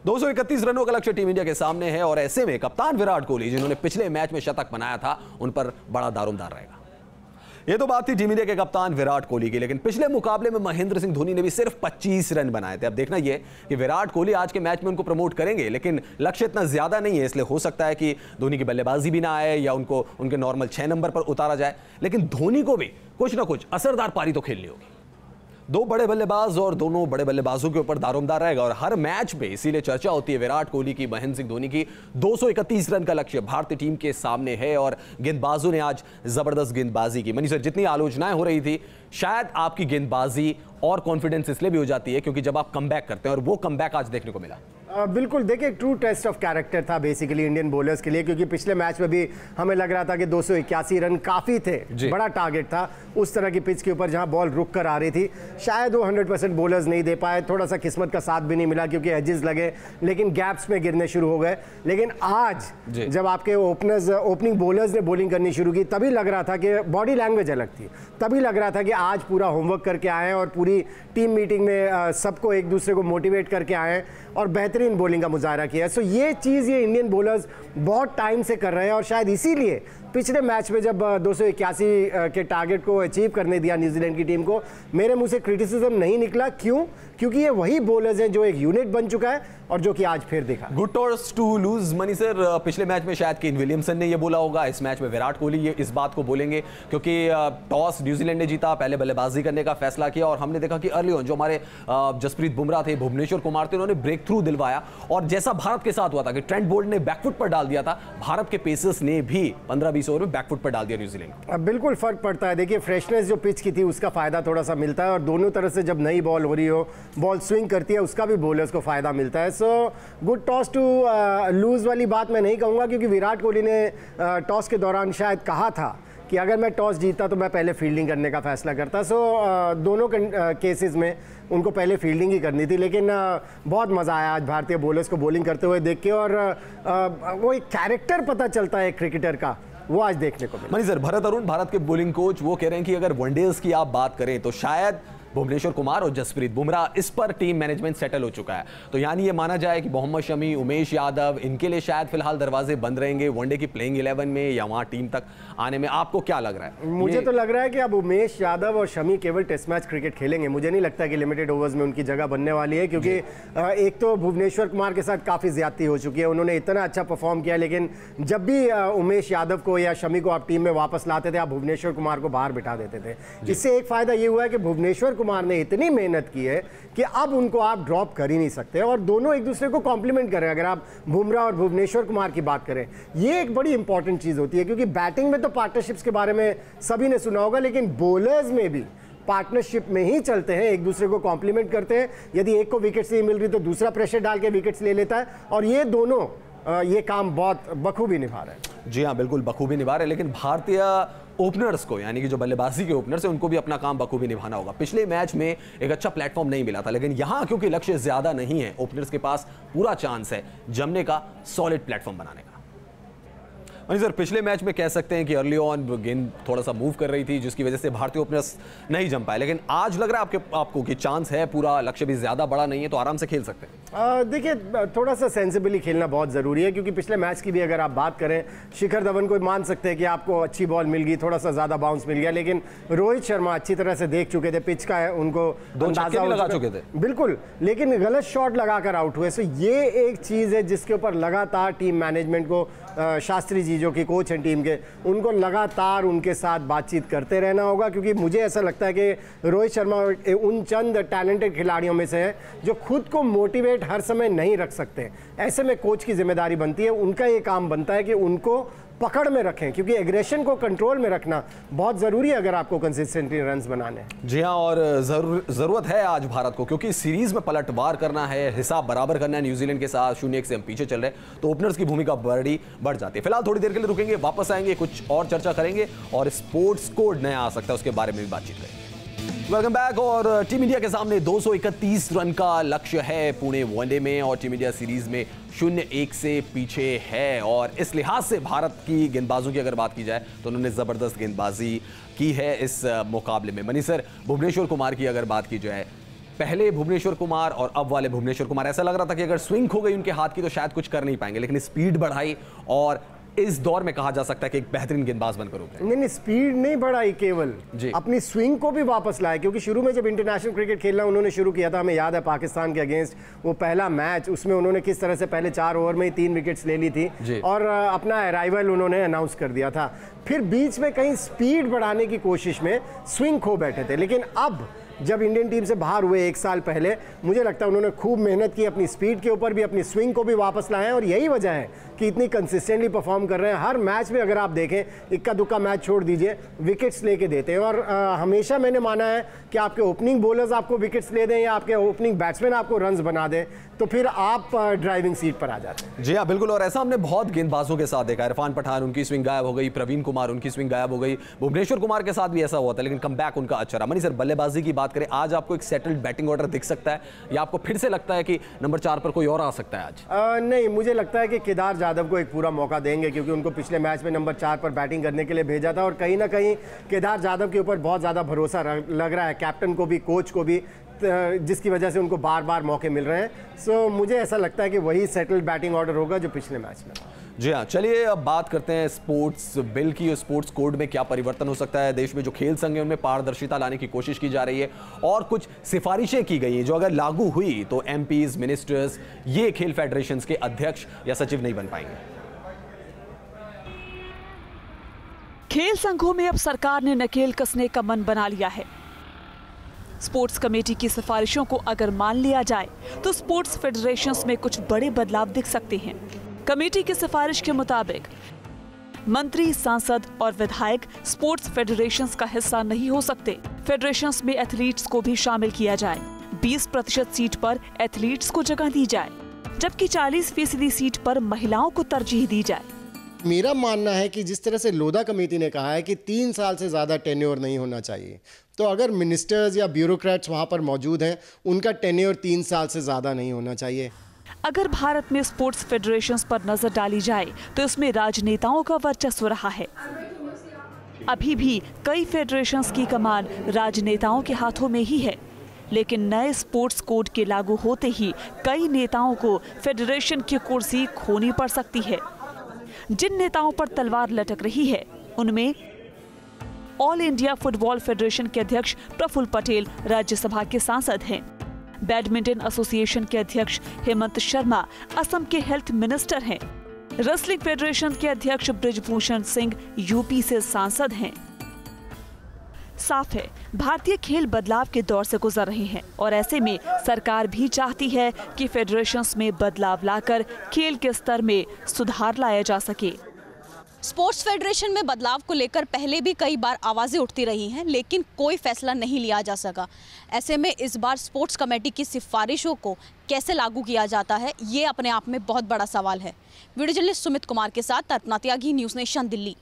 231 रनों का लक्ष्य टीम इंडिया के सामने है और ऐसे में कप्तान विराट कोहली जिन्होंने पिछले मैच में शतक बनाया था उन पर बड़ा दारोमदार रहेगा। यह तो बात थी टीम इंडिया के कप्तान विराट कोहली की, लेकिन पिछले मुकाबले में महेंद्र सिंह धोनी ने भी सिर्फ 25 रन बनाए थे। अब देखना यह कि विराट कोहली आज के मैच में उनको प्रमोट करेंगे, लेकिन लक्ष्य इतना ज्यादा नहीं है, इसलिए हो सकता है कि धोनी की बल्लेबाजी भी ना आए या उनको उनके नॉर्मल 6 नंबर पर उतारा जाए, लेकिन धोनी को भी कुछ ना कुछ असरदार पारी तो खेलनी होगी। दो बड़े बल्लेबाज और दोनों बड़े बल्लेबाजों के ऊपर दारोमदार रहेगा और हर मैच में इसीलिए चर्चा होती है विराट कोहली की, महेंद्र सिंह धोनी की। 231 रन का लक्ष्य भारतीय टीम के सामने है और गेंदबाजों ने आज जबरदस्त गेंदबाजी की। मनीष सर, जितनी आलोचनाएं हो रही थी, शायद आपकी गेंदबाजी और कॉन्फिडेंस इसलिए भी हो जाती है क्योंकि जब आप कमबैक करते हैं और वो कमबैक आज देखने को मिला। बिल्कुल, देखिए ट्रू टेस्ट ऑफ कैरेक्टर था बेसिकली इंडियन बॉलर्स के लिए, क्योंकि पिछले मैच में भी हमें लग रहा था कि 281 रन काफ़ी थे, बड़ा टारगेट था उस तरह की पिच के ऊपर जहां बॉल रुक कर आ रही थी। शायद वो 100% बॉलर्स नहीं दे पाए, थोड़ा सा किस्मत का साथ भी नहीं मिला क्योंकि एजेस लगे, लेकिन गैप्स में गिरने शुरू हो गए। लेकिन आज जब आपके ओपनिंग बॉलर्स ने बॉलिंग करनी शुरू की, तभी लग रहा था कि बॉडी लैंग्वेज अलग थी, तभी लग रहा था कि आज पूरा होमवर्क करके आए हैं और पूरी टीम मीटिंग में सबको एक दूसरे को मोटिवेट करके आए हैं और बेहतरीन बॉलिंग का मुजाहरा किया है। सो ये चीज़ ये इंडियन बॉलर्स बहुत टाइम से कर रहे हैं और शायद इसीलिए पिछले मैच में जब 281 के टारगेट को अचीव करने दिया न्यूजीलैंड की टीम को, मेरे मुंह से क्रिटिसिज्म नहीं निकला। क्यों? क्योंकि ये वही बॉलर्स हैं जो एक यूनिट बन चुका है और जो कि आज फिर दिखा। Good toss to lose. मनी सर, पिछले मैच में शायद केन विलियमसन ने ये बोला होगा, इस मैच में विराट कोहली ये इस बात को बोलेंगे क्योंकि टॉस न्यूजीलैंड ने जीता, पहले बल्लेबाजी करने का फैसला किया और हमने देखा कि अर्ली ऑन जो हमारे जसप्रीत बुमराह थे, भुवनेश्वर कुमार थे, उन्होंने ब्रेक थ्रू दिलवाया और जैसा भारत के साथ हुआ था कि ट्रेंट बोल्ट ने बैकफुट पर डाल दिया था, भारत के पेसर्स ने भी 15-20 ओवर में बैकफुट पर डाल दिया न्यूजीलैंड को। बिल्कुल फर्क पड़ता है। देखिए फ्रेशनेस जो पिच की थी उसका फायदा थोड़ा सा मिलता है और दोनों तरफ से जब नई बॉल हो रही हो, बॉल स्विंग करती है, उसका भी बॉलर्स को फायदा मिलता है। So good toss to lose वाली बात मैं नहीं कहूँगा क्योंकि विराट कोहली ने टॉस के दौरान शायद कहा था कि अगर मैं टॉस जीतता तो मैं पहले फील्डिंग करने का फैसला करता। सो दोनों केसेस में उनको पहले फील्डिंग ही करनी थी, लेकिन बहुत मज़ा आया आज भारतीय बॉलर्स को बॉलिंग करते हुए देख के और वो एक कैरेक्टर पता चलता है क्रिकेटर का, वो आज देखने को मिला। मनी सर, भरत अरुण भारत के बॉलिंग कोच वो कह रहे हैं कि अगर वनडेज की आप बात करें तो शायद भुवनेश्वर कुमार और जसप्रीत बुमराह, इस पर टीम मैनेजमेंट सेटल हो चुका है। तो यानी ये माना जाए कि मोहम्मद शमी, उमेश यादव, इनके लिए शायद फिलहाल दरवाजे बंद रहेंगे वनडे की प्लेइंग 11 में या वहां टीम तक आने में। आपको क्या लग रहा है? मुझे तो लग रहा है कि अब उमेश यादव और शमी केवल टेस्ट मैच क्रिकेट खेलेंगे। मुझे नहीं लगता कि लिमिटेड ओवर्स में उनकी जगह बनने वाली है क्योंकि एक तो भुवनेश्वर कुमार के साथ काफ़ी ज्यादती हो चुकी है, उन्होंने इतना अच्छा परफॉर्म किया, लेकिन जब भी उमेश यादव को या शमी को आप टीम में वापस लाते थे, आप भुवनेश्वर कुमार को बाहर बिठा देते थे। इससे एक फायदा ये हुआ है कि भुवनेश्वर कुमार ने इतनी मेहनत की है कि अब उनको आप ड्रॉप कर ही नहीं सकते और दोनों एक दूसरे को कॉम्प्लीमेंट कर रहे हैं। अगर आप बुमराह और भुवनेश्वर कुमार की बात करें, ये एक बड़ी इंपॉर्टेंट चीज होती है क्योंकि बैटिंग में तो पार्टनरशिप्स के बारे में सभी ने सुना होगा, लेकिन बॉलर्स में भी पार्टनरशिप में ही चलते हैं, एक दूसरे को कॉम्प्लीमेंट करते हैं। यदि एक को विकेट्स नहीं मिल रही तो दूसरा प्रेशर डाल के विकेट्स ले लेता है और ये दोनों ये काम बहुत बखूबी निभा रहे हैं। जी हाँ, बिल्कुल बखूबी निभा रहे हैं, लेकिन भारतीय ओपनर्स को, यानी कि जो बल्लेबाजी के ओपनर्स हैं, उनको भी अपना काम बखूबी निभाना होगा। पिछले मैच में एक अच्छा प्लेटफॉर्म नहीं मिला था, लेकिन यहां क्योंकि लक्ष्य ज्यादा नहीं है, ओपनर्स के पास पूरा चांस है जमने का, सॉलिड प्लेटफॉर्म बनाने का। सर, पिछले मैच में कह सकते हैं कि अर्ली ऑन गेंद थोड़ा सा मूव कर रही थी जिसकी वजह से भारतीय ओपनर्स नहीं जम पाए, लेकिन आज लग रहा है आपको कि चांस है, पूरा लक्ष्य भी ज्यादा बड़ा नहीं है तो आराम से खेल सकते हैं। देखिए थोड़ा सा सेंसिबली खेलना बहुत ज़रूरी है क्योंकि पिछले मैच की भी अगर आप बात करें, शिखर धवन को मान सकते हैं कि आपको अच्छी बॉल मिल गई, थोड़ा सा ज़्यादा बाउंस मिल गया, लेकिन रोहित शर्मा अच्छी तरह से देख चुके थे, पिच का उनको अंदाजा लगा चुके थे। बिल्कुल, लेकिन गलत शॉट लगाकर आउट हुए। सो ये एक चीज़ है जिसके ऊपर लगातार टीम मैनेजमेंट को, शास्त्री जी जो कि कोच हैं टीम के, उनको लगातार उनके साथ बातचीत करते रहना होगा क्योंकि मुझे ऐसा लगता है कि रोहित शर्मा उन चंद टैलेंटेड खिलाड़ियों में से है जो खुद को मोटिवेट हर समय नहीं रख सकते। ऐसे में कोच की जिम्मेदारी बनती है, उनका ये काम बनता है कि उनको पकड़ में रखें क्योंकि एग्रेशन को कंट्रोल में रखना बहुत ज़रूरी है अगर आपको कंसिस्टेंटली रन्स बनाने। जी हाँ, और ज़रूरत है आज भारत को क्योंकि सीरीज में पलटवार करना है, हिसाब बराबर करना है न्यूजीलैंड के साथ। 0-1 से हम पीछे चल रहे हैं तो ओपनर्स की भूमिका बढ़ जाती है। फिलहाल थोड़ी देर के लिए रुकेंगे, वापस आएंगे, कुछ और चर्चा करेंगे और स्पोर्ट्स कोड नया आ सकता है उसके बारे में भी बातचीत करेंगे। Welcome back. और टीम इंडिया के सामने 231 रन का लक्ष्य है पुणे वनडे में और टीम इंडिया सीरीज में 0-1 से पीछे है और इस लिहाज से भारत की गेंदबाजों की अगर बात की जाए तो उन्होंने जबरदस्त गेंदबाजी की है इस मुकाबले में। मनी सर, भुवनेश्वर कुमार की अगर बात की जाए, पहले भुवनेश्वर कुमार और अब वाले भुवनेश्वर कुमार, ऐसा लग रहा था कि अगर स्विंग हो गई उनके हाथ की तो शायद कुछ कर नहीं पाएंगे, लेकिन स्पीड बढ़ाई और इस दौर में कहा जा सकता है कि एक बेहतरीन गेंदबाज बनकर उभरे। नहीं, स्पीड नहीं बढ़ाई, केवल अपनी स्विंग को भी वापस लाए, क्योंकि शुरू में जब इंटरनेशनल क्रिकेट खेलना उन्होंने शुरू किया था, हमें याद है पाकिस्तान के अगेंस्ट वो पहला मैच, उसमें उन्होंने किस तरह से पहले 4 ओवर में ही 3 विकेट्स ले ली थी और अपना अराइवल उन्होंने अनाउंस कर दिया था। फिर बीच में कहीं स्पीड बढ़ाने की कोशिश में स्विंग खो बैठे थे, लेकिन अब जब इंडियन टीम से बाहर हुए 1 साल पहले, मुझे लगता है उन्होंने खूब मेहनत की, अपनी स्पीड के ऊपर भी, अपनी स्विंग को भी वापस लाए हैं और यही वजह है कि इतनी कंसिस्टेंटली परफॉर्म कर रहे हैं। हर मैच में अगर आप देखें, इक्का दुक्का मैच छोड़ दीजिए, विकेट्स लेके देते हैं। और हमेशा मैंने माना है कि आपके ओपनिंग बॉलर्स आपको विकेट्स ले दें या आपके ओपनिंग बैट्समैन आपको रन्स बना दें तो फिर आप ड्राइविंग सीट पर आ जाते हैं। जी हाँ, बिल्कुल। और ऐसा हमने बहुत गेंदबाजों के साथ देखा है। इरफान पठान, उनकी स्विंग गायब हो गई, प्रवीण कुमार, उनकी स्विंग गायब हो गई, भुवनेश्वर कुमार के साथ भी ऐसा हुआ था, लेकिन कमबैक उनका अच्छा रहा। मनी सर, बल्लेबाजी की बात करें, आज आपको एक सेटल्ड बैटिंग ऑर्डर दिख सकता है या आपको फिर से लगता है कि नंबर 4 पर कोई और आ सकता है आज? नहीं, मुझे लगता है कि केदार जाधव को एक पूरा मौका देंगे, क्योंकि उनको पिछले मैच में नंबर 4 पर बैटिंग करने के लिए भेजा था और कहीं ना कहीं केदार जाधव के ऊपर बहुत ज़्यादा भरोसा लग रहा है, कैप्टन को भी, कोच को भी, जिसकी वजह से उनको बार बार मौके मिल रहे हैं। सो मुझे ऐसा लगता है कि वही सेटल्ड बैटिंग ऑर्डर होगा जो पिछले मैच में। जी हाँ, चलिए अब बात करते हैं स्पोर्ट्स बिल की। स्पोर्ट्स कोड में क्या परिवर्तन हो सकता है? देश में जो खेल संघ है उनमें पारदर्शिता लाने की कोशिश की जा रही है और कुछ सिफारिशें की गई हैं जो अगर लागू हुई तो एमपीज, मिनिस्टर्स ये खेल फेडरेशंस के अध्यक्ष या सचिव नहीं बन पाएंगे। खेल संघों में अब सरकार ने नकेल कसने का मन बना लिया है। स्पोर्ट्स कमेटी की सिफारिशों को अगर मान लिया जाए तो स्पोर्ट्स फेडरेशंस में कुछ बड़े बदलाव दिख सकते हैं। कमेटी की सिफारिश के मुताबिक मंत्री, सांसद और विधायक स्पोर्ट्स फेडरेशंस का हिस्सा नहीं हो सकते। फेडरेशंस में एथलीट्स को भी शामिल किया जाए। 20% सीट पर एथलीट्स को जगह दी जाए, जबकि 40% सीट पर महिलाओं को तरजीह दी जाए। मेरा मानना है कि जिस तरह से लोधा कमेटी ने कहा है कि 3 साल से ज़्यादा टेन्योर नहीं होना चाहिए, तो अगर मिनिस्टर्स या ब्यूरोक्रेट्स वहाँ पर मौजूद हैं, उनका टेन्योर 3 साल से ज़्यादा नहीं होना चाहिए। अगर भारत में स्पोर्ट्स फेडरेशंस पर नजर डाली जाए तो इसमें राजनेताओं का वर्चस्व रहा है। अभी भी कई फेडरेशंस की कमान राजनेताओं के हाथों में ही है, लेकिन नए स्पोर्ट्स कोड के लागू होते ही कई नेताओं को फेडरेशन की कुर्सी खोनी पड़ सकती है। जिन नेताओं पर तलवार लटक रही है उनमें ऑल इंडिया फुटबॉल फेडरेशन के अध्यक्ष प्रफुल्ल पटेल राज्यसभा के सांसद हैं। बैडमिंटन एसोसिएशन के अध्यक्ष हेमंत शर्मा असम के हेल्थ मिनिस्टर हैं। रेसलिंग फेडरेशन के अध्यक्ष ब्रिजभूषण सिंह यूपी से सांसद हैं। साफ है, भारतीय खेल बदलाव के दौर से गुजर रहे हैं और ऐसे में सरकार भी चाहती है कि फेडरेशंस में बदलाव लाकर खेल के स्तर में सुधार लाया जा सके। स्पोर्ट्स फेडरेशन में बदलाव को लेकर पहले भी कई बार आवाज़ें उठती रही हैं, लेकिन कोई फैसला नहीं लिया जा सका। ऐसे में इस बार स्पोर्ट्स कमेटी की सिफारिशों को कैसे लागू किया जाता है, ये अपने आप में बहुत बड़ा सवाल है। वीडियो जर्नलिस्ट सुमित कुमार के साथ अर्पणा त्यागी, न्यूज़ नेशन, दिल्ली।